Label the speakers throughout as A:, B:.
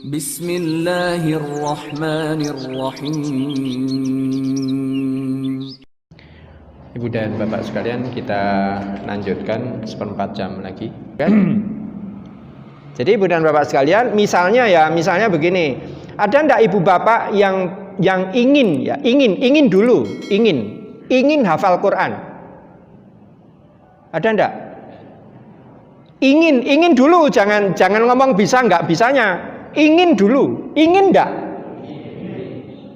A: Bismillahirrahmanirrahim.
B: Ibu dan Bapak sekalian, kita lanjutkan seperempat jam lagi. Jadi Ibu dan Bapak sekalian, misalnya begini, ada ndak Ibu Bapak yang ingin hafal Quran? Ada ndak? Ingin dulu, jangan ngomong bisa nggak bisanya. Ingin dulu, ingin ndak?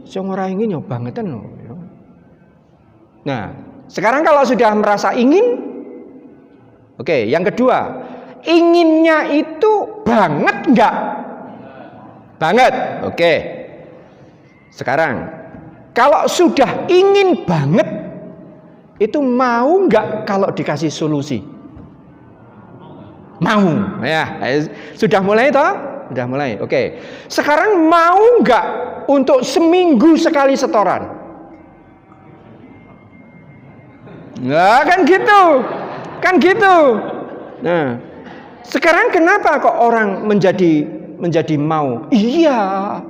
B: Sing ora ingin yo bangetan loh. Nah, sekarang kalau sudah merasa ingin, oke, yang kedua, inginnya itu banget enggak? Banget, oke. Sekarang, kalau sudah ingin banget, itu mau enggak kalau dikasih solusi? Mau, ya. Sudah mulai toh? Sudah mulai, oke. Sekarang mau enggak untuk seminggu sekali setoran? Nah, kan gitu. Nah, sekarang kenapa kok orang menjadi mau? Iya,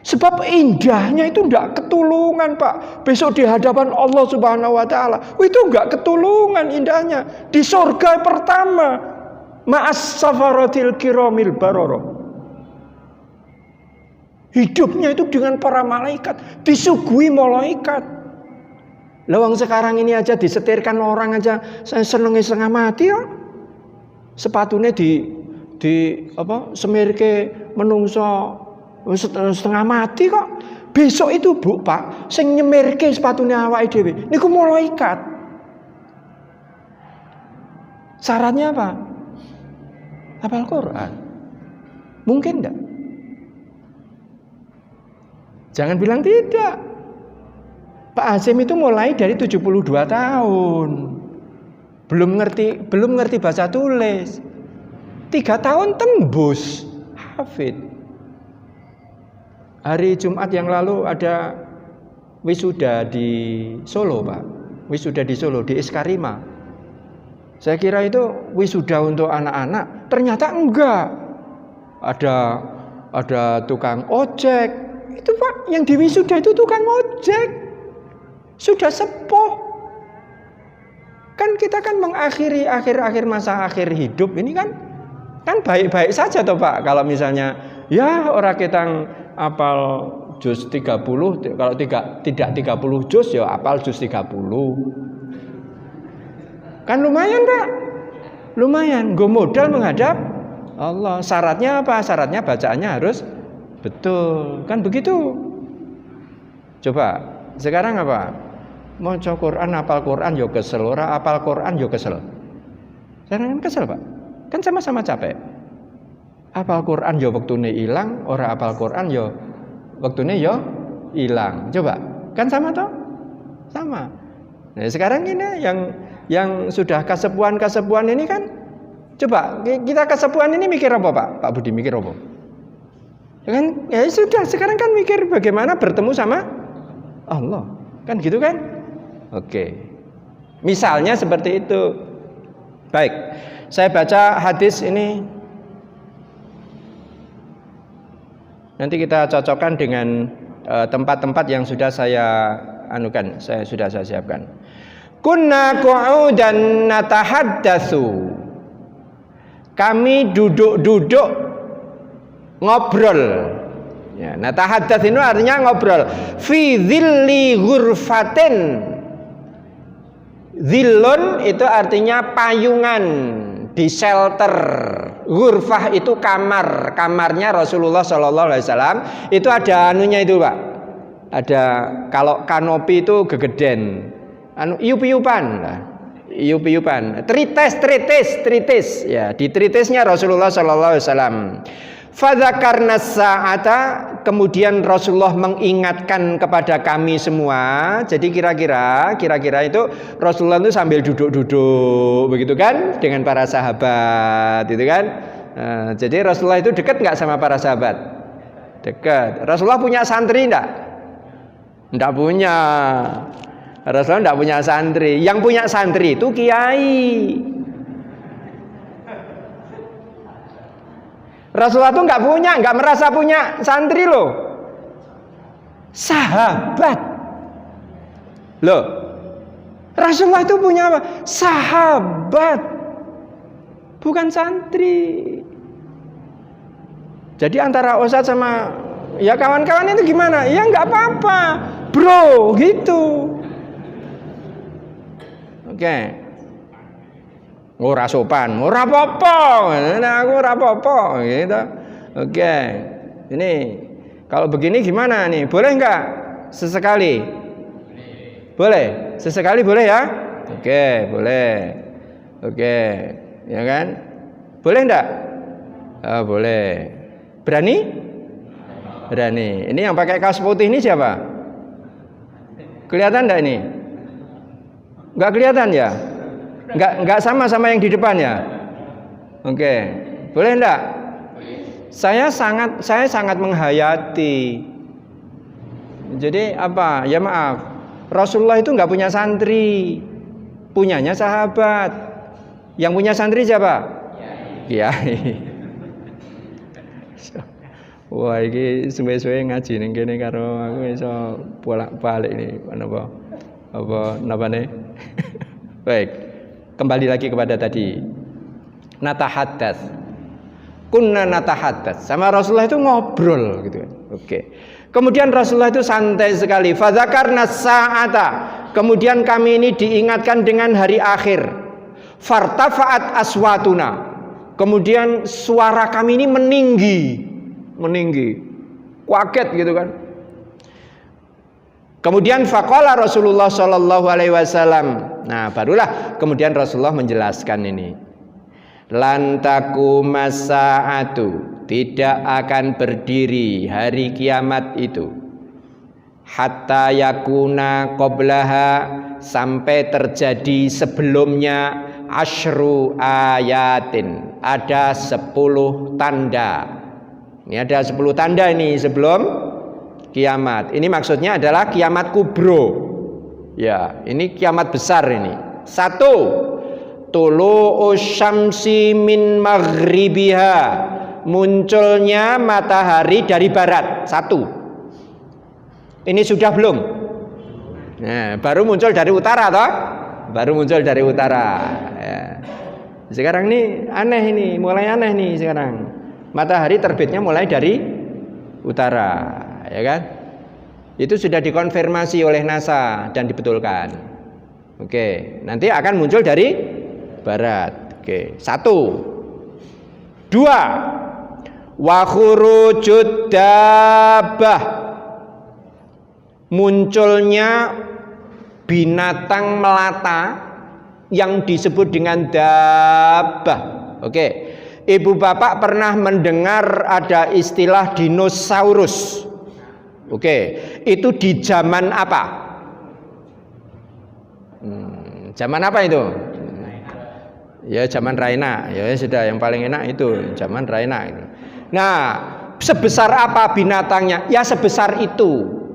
B: sebab indahnya itu enggak ketulungan, Pak. Besok di hadapan Allah Subhanahu Wa Taala, itu enggak ketulungan indahnya. Di surga pertama, ma'as safaratil kiramil barara. Hidupnya itu dengan para malaikat, disuguhi malaikat. Lawang sekarang ini aja disetirkan orang aja, saya senengnya setengah mati ya. Sepatunya di semirke menungso setengah mati kok. Besok itu Bu Pak, sing nyemirke sepatunya awake dhewe niku malaikat. Syaratnya apa? Hafal Quran. Mungkin enggak? Jangan bilang tidak. Pak Hasim itu mulai dari 72 tahun. Belum ngerti baca tulis. 3 tahun tembus hafid. Hari Jumat yang lalu ada wisuda di Solo, Pak. Wisuda di Solo, di Iskarima. Saya kira itu wisuda untuk anak-anak, ternyata enggak. Ada tukang ojek. Itu Pak, yang di wisuda itu tukang ojek. Sudah sepuh. Kan kita kan mengakhiri akhir masa akhir hidup ini kan baik-baik saja toh Pak. Kalau misalnya ya orang kita apal juz 30, kalau tidak 30 juz ya apal juz 30. Kan lumayan Pak. Lumayan, gue modal menghadap Allah. Syaratnya apa? Syaratnya bacaannya harus betul. Kan begitu. Coba, sekarang apa? Maca Quran, hafal Quran yo kesel, ora hafal Quran yo kesel. Sekarang kan kesel, Pak. Kan sama-sama capek. Hafal Quran yo wektune ilang, ora hafal Quran yo wektune yo ilang. Coba, kan sama toh? Sama. Nah, sekarang ini yang sudah kesepuan ini kan, coba kita kesepuan ini mikir apa Pak Budi, mikir apa? Kan ya sudah, sekarang kan mikir bagaimana bertemu sama Allah, kan gitu kan? Oke, misalnya seperti itu. Baik, saya baca hadis ini, nanti kita cocokkan dengan tempat-tempat yang sudah saya sudah saya siapkan. Kunna qu'udan natahaddatsu. Kami duduk-duduk ngobrol. Ya, natahaddats itu artinya ngobrol. Fi dhilli ghurfatin. Dhillun itu artinya payungan, di shelter. Ghurfah itu kamar, kamarnya Rasulullah Shallallahu Alaihi Wasallam. Itu ada anunya itu Pak. Ada, kalau kanopi itu gegeden. Iup-iupan, tritis, ya, di tritisnya Rasulullah Sallallahu Alaihi Wasallam. Fadzakarna sa'ata, kemudian Rasulullah mengingatkan kepada kami semua. Jadi kira-kira itu Rasulullah itu sambil duduk-duduk, begitu kan, dengan para sahabat, itu kan. Jadi Rasulullah itu dekat nggak sama para sahabat? Dekat. Rasulullah punya santri enggak? Enggak punya. Rasulullah tidak punya santri. Yang punya santri itu kiai. Rasulullah tuh nggak merasa punya santri loh. Sahabat. Loh. Rasulullah itu punya apa? Sahabat. Bukan santri. Jadi antara Ustadz sama ya kawan-kawan itu gimana? Ya nggak apa-apa, bro, gitu. Oke. Ora sopan, ora apa-apa. Nah, aku ora apa-apa gitu. Oke. Ini kalau begini gimana nih? Boleh nggak? Sesekali. Boleh. Sesekali boleh ya? Oke, boleh. Oke. Ya kan? Boleh enggak? Oh, boleh. Berani? Berani. Ini yang pakai kaos putih ini siapa? Kelihatan enggak ini? Enggak kelihatan ya? Enggak sama yang di depan ya? Oke. Boleh enggak? Saya sangat menghayati. Jadi apa? Ya maaf. Rasulullah itu enggak punya santri. Punyanya sahabat. Yang punya santri siapa? Kiai. Wah, ini suwe-suwe ngaji ning kene karo aku iso bolak-balik nih apa nih? Baik. Kembali lagi kepada tadi. Natahadats. Kunna natahadats. Sama Rasulullah itu ngobrol gitu kan. Oke. Kemudian Rasulullah itu santai sekali. Fadzakarna sa'ata. Kemudian kami ini diingatkan dengan hari akhir. Fartafa'at aswatuna. Kemudian suara kami ini meninggi, kaget gitu kan. Kemudian faqala Rasulullah sallallahu alaihi wasallam. Nah, barulah kemudian Rasulullah menjelaskan ini. Lan taqumas saatu, tidak akan berdiri hari kiamat itu. Hatta yakuna qablaha, sampai terjadi sebelumnya asyru ayatin, ada 10 tanda. Ini ada 10 tanda ini sebelum kiamat. Ini maksudnya adalah kiamat kubro. Ya, ini kiamat besar ini. 1, tulu'us syamsi min maghribiha, munculnya matahari dari barat. 1. Ini sudah belum? Nah, baru muncul dari utara toh? Baru muncul dari utara ya. Sekarang ini aneh ini, mulai aneh nih sekarang. Matahari terbitnya mulai dari utara, ya kan? Itu sudah dikonfirmasi oleh NASA dan dibetulkan. Oke, nanti akan muncul dari barat. Oke, 1. 2, wa khurujud dabbah, munculnya binatang melata yang disebut dengan dabbah. Oke. Ibu bapak pernah mendengar ada istilah dinosaurus. Oke. Itu di zaman apa? Zaman apa itu? Ya zaman Raina. Ya sudah, yang paling enak itu zaman Raina. Nah, sebesar apa binatangnya? Ya sebesar itu.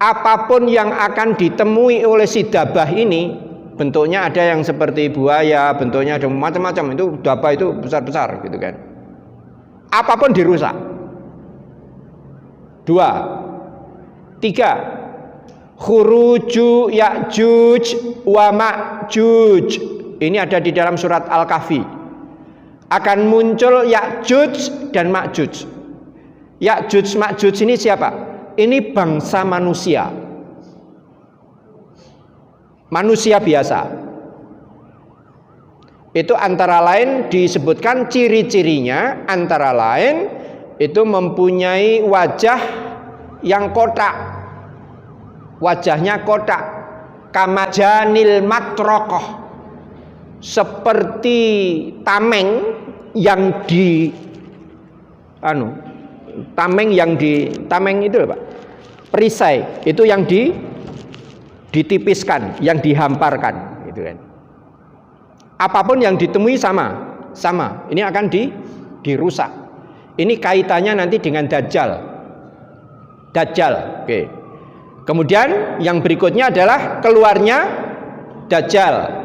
B: Apapun yang akan ditemui oleh si dabbah ini, bentuknya ada yang seperti buaya, bentuknya ada macam-macam. Itu dabbah itu besar-besar gitu kan. Apapun dirusak. 2. 3. Khuruju Ya'juj wa Ma'juj. Ini ada di dalam surat Al-Kahfi. Akan muncul Ya'juj dan Ma'juj. Ya'juj Ma'juj ini siapa? Ini bangsa manusia. Manusia biasa. Itu antara lain disebutkan ciri-cirinya, antara lain itu mempunyai wajah yang kotak. Wajahnya kotak. Kamajanil matrokoh. Seperti tameng yang tameng itu Pak, perisai itu yang ditipiskan, yang dihamparkan gitu kan. Apapun yang ditemui sama. Ini akan dirusak. Ini kaitannya nanti dengan Dajjal. Oke. Kemudian yang berikutnya adalah keluarnya Dajjal.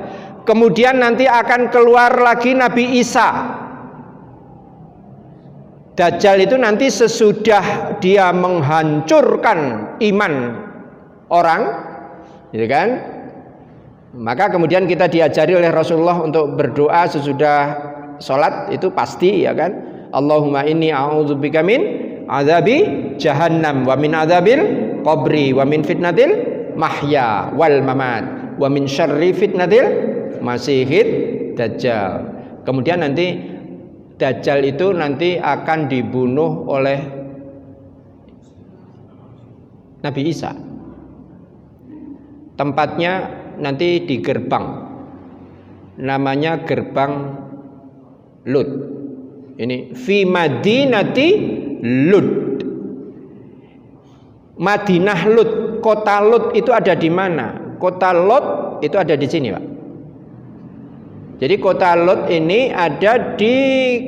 B: Kemudian nanti akan keluar lagi Nabi Isa. Dajjal itu nanti sesudah dia menghancurkan iman orang, gitu kan? Maka kemudian kita diajari oleh Rasulullah untuk berdoa sesudah sholat, itu pasti, ya kan? Allahumma inni a'udzubika min azabi jahannam wa min azabil qabri wa min fitnatil mahya wal mamat wa min syarri fitnatil masihid dajjal. Kemudian nanti Dajjal itu nanti akan dibunuh oleh Nabi Isa. Tempatnya nanti di gerbang, namanya gerbang Lut. Ini fi madinati Lut. Madinah Lut, kota Lut itu ada di mana? Kota Lut itu ada di sini, Pak. Jadi kota Lut ini ada di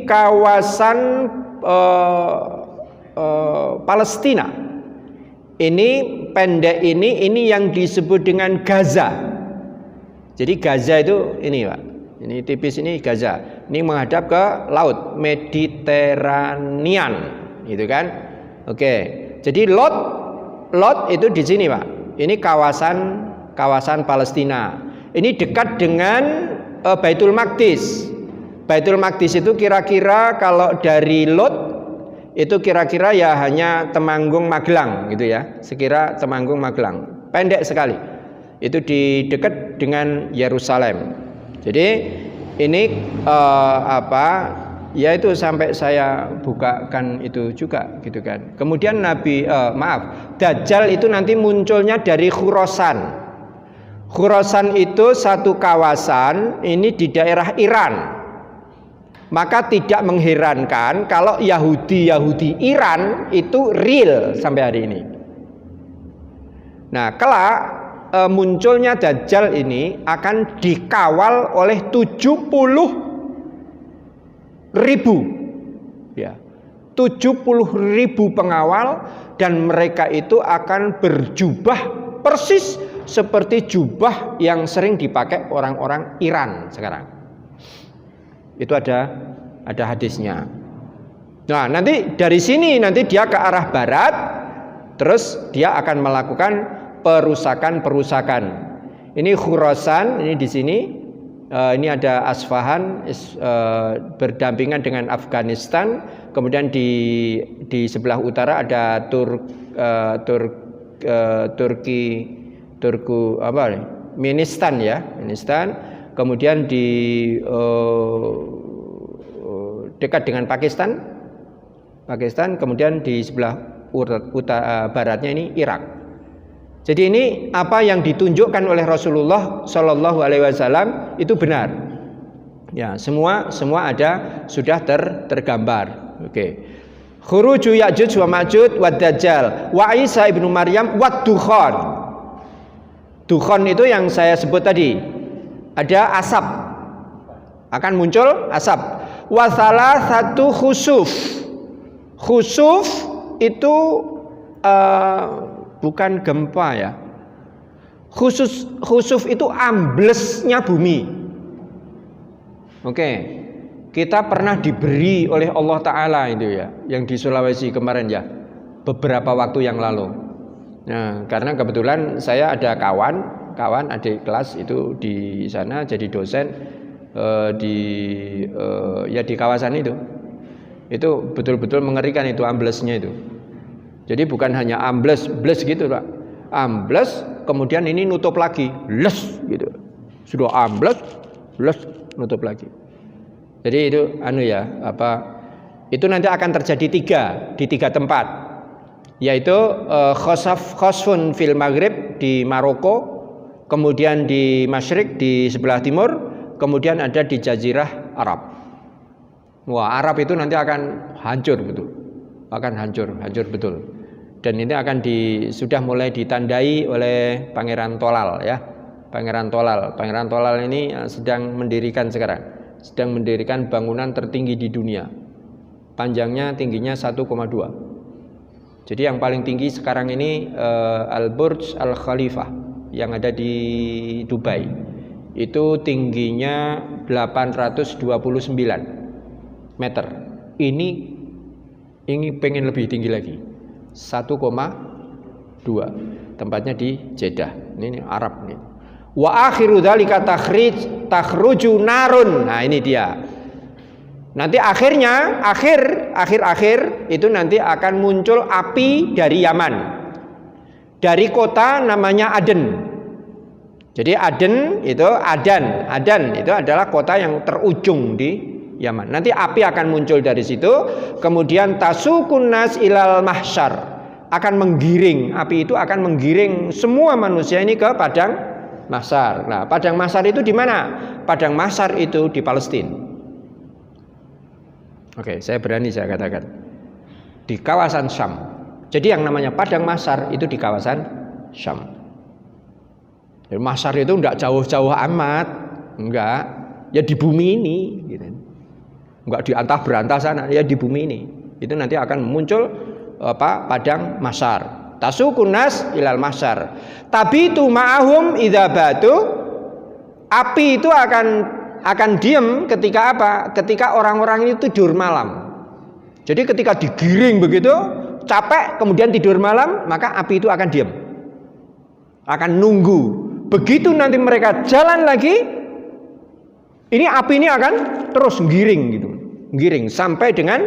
B: kawasan Palestina. Ini pendek ini yang disebut dengan Gaza. Jadi Gaza itu ini, Pak. Ini tipis ini Gaza. Ini menghadap ke laut Mediterranean, gitu kan? Oke. Jadi Lut itu di sini, Pak. Ini kawasan Palestina. Ini dekat dengan Baitul Maqdis. Baitul Maqdis itu kira-kira kalau dari Lut itu kira-kira ya hanya Temanggung Magelang gitu ya. Sekira Temanggung Magelang. Pendek sekali. Itu di dekat dengan Yerusalem. Jadi ini ya itu sampai saya bukakan itu juga gitu kan. Kemudian Dajjal itu nanti munculnya dari Khurasan. Khurasan itu satu kawasan ini di daerah Iran. Maka tidak mengherankan kalau Yahudi Iran itu real sampai hari ini. Nah, kelak munculnya Dajjal ini akan dikawal oleh 70.000 ya. 70.000 pengawal, dan mereka itu akan berjubah persis seperti jubah yang sering dipakai orang-orang Iran sekarang. Itu ada hadisnya. Nah, nanti dari sini nanti dia ke arah barat, terus dia akan melakukan perusakan. Ini Khurasan, ini di sini. Ini ada Asfahan berdampingan dengan Afghanistan. Kemudian di sebelah utara ada Turkmenistan ya, kemudian di dekat dengan Pakistan, kemudian di sebelah baratnya ini Irak. Jadi ini apa yang ditunjukkan oleh Rasulullah Shallallahu Alaihi Wasallam itu benar. Ya, semua ada sudah tergambar. Oke. Khuruju Ya'juj wa Ma'juj wa Dajjal wa Isa ibnu Maryam wa Dukhan. Dukhan itu yang saya sebut tadi. Ada asap. Akan muncul asap. Wa salah satu khusuf. Khusuf itu bukan gempa ya. Khusuf itu amblesnya bumi. Oke. Kita pernah diberi oleh Allah Ta'ala itu ya, yang di Sulawesi kemarin ya, beberapa waktu yang lalu. Nah, karena kebetulan saya ada kawan adik kelas itu di sana jadi dosen di kawasan itu. Itu betul-betul mengerikan itu amblesnya itu. Jadi bukan hanya ambles gitu, Pak. Ambles kemudian ini nutup lagi, les gitu. Sudah ambles, les nutup lagi. Jadi itu itu nanti akan terjadi di tiga tempat, yaitu khosfun fil Maghrib di Maroko, kemudian di Masyrik di sebelah timur, kemudian ada di Jazirah Arab. Wah, Arab itu nanti akan hancur betul, betul. Dan ini akan sudah mulai ditandai oleh Pangeran Tolal ya. Pangeran Tolal ini sedang mendirikan bangunan tertinggi di dunia. Tingginya 1,2. Jadi yang paling tinggi sekarang ini Al-Burj Al-Khalifah yang ada di Dubai. Itu tingginya 829 meter. Ini pengen lebih tinggi lagi. 1,2. Tempatnya di Jeddah. Ini Arab nih. Wa akhiru dzalika takhruju narun. Nah, ini dia. Nanti akhirnya akhir itu nanti akan muncul api dari Yaman. Dari kota namanya Aden. Jadi Aden itu Adan itu adalah kota yang terujung di Yaman. Nanti api akan muncul dari situ, kemudian tasukun nas ilal mahsyar, akan menggiring, api itu akan menggiring semua manusia ini ke padang mahsyar. Nah, padang mahsyar itu di mana? Padang mahsyar itu di Palestina. Oke, saya berani saya katakan di kawasan Syam. Jadi yang namanya padang mahsyar itu di kawasan Syam. Mahsyar itu enggak jauh-jauh amat, enggak, ya di bumi ini, gitu. Enggak di antah berantah sana, ya di bumi ini. Itu nanti akan muncul padang mahsyar. Tasukun nas ilal mahsyar. Tapi itu ma'ahum idza batu, api itu akan diam ketika apa? Ketika orang-orang ini tidur malam. Jadi ketika digiring begitu, capek kemudian tidur malam, maka api itu akan diam. Akan nunggu. Begitu nanti mereka jalan lagi, ini api ini akan terus giring gitu, giring sampai dengan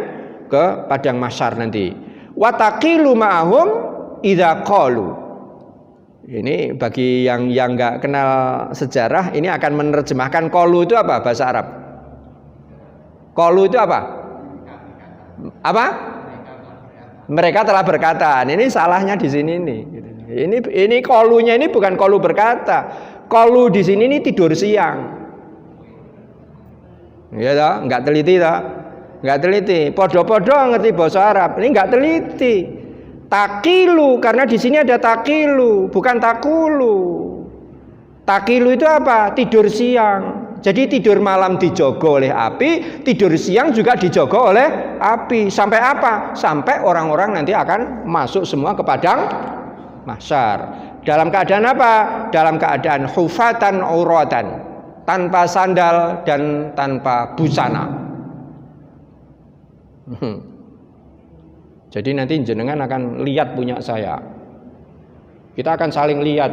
B: ke padang mahsyar nanti. Wataqilu ma'ahum idza qalu. Ini bagi yang nggak kenal sejarah, ini akan menerjemahkan qalu itu apa bahasa Arab? Qalu itu apa? Apa? Mereka telah berkata. Ini salahnya di sini nih. Ini qalunya ini bukan qalu berkata. Qalu di sini ini tidur siang. Iya toh, enggak teliti toh. Enggak teliti. Podo-podo ngerti bahasa Arab. Ini enggak teliti. Takilu, karena di sini ada takilu, bukan takulu. Takilu itu apa? Tidur siang. Jadi tidur malam dijogo oleh api, tidur siang juga dijogo oleh api. Sampai apa? Sampai orang-orang nanti akan masuk semua ke padang mahsyar. Dalam keadaan apa? Dalam keadaan hufatan uratan, tanpa sandal dan tanpa busana. Jadi nanti jenengan akan lihat punya saya. Kita akan saling lihat.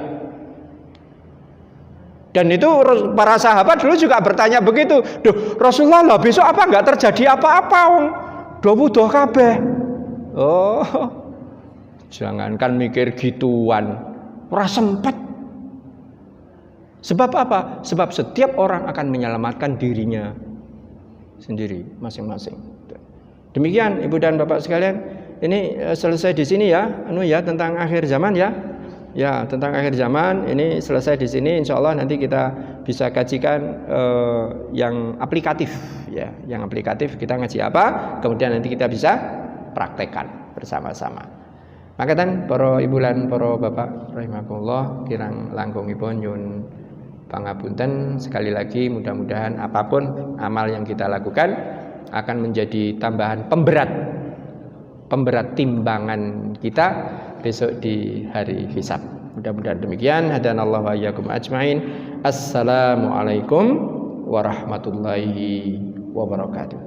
B: Dan itu para sahabat dulu juga bertanya begitu. Duh, Rasulullah lah besok apa enggak terjadi apa-apa wong. Doh kabeh. Oh. Jangankan mikir gituan, ora sempet. Sebab apa? Sebab setiap orang akan menyelamatkan dirinya sendiri masing-masing. Demikian Ibu dan Bapak sekalian, ini selesai di sini ya, tentang akhir zaman ya. Ya, tentang akhir zaman ini selesai di sini. Insya Allah nanti kita bisa kajikan yang aplikatif ya. Yang aplikatif kita ngaji apa, kemudian nanti kita bisa praktekkan bersama-sama. Makaten para ibu lan para bapak rahimakumullah, kirang langkungipun nyuwun pangapunten sekali lagi. Mudah-mudahan apapun amal yang kita lakukan akan menjadi tambahan pemberat timbangan kita besok di hari hisab. Mudah-mudahan demikian. Hadanallahu wa iyyakum ajmain. Assalamualaikum warahmatullahi wabarakatuh.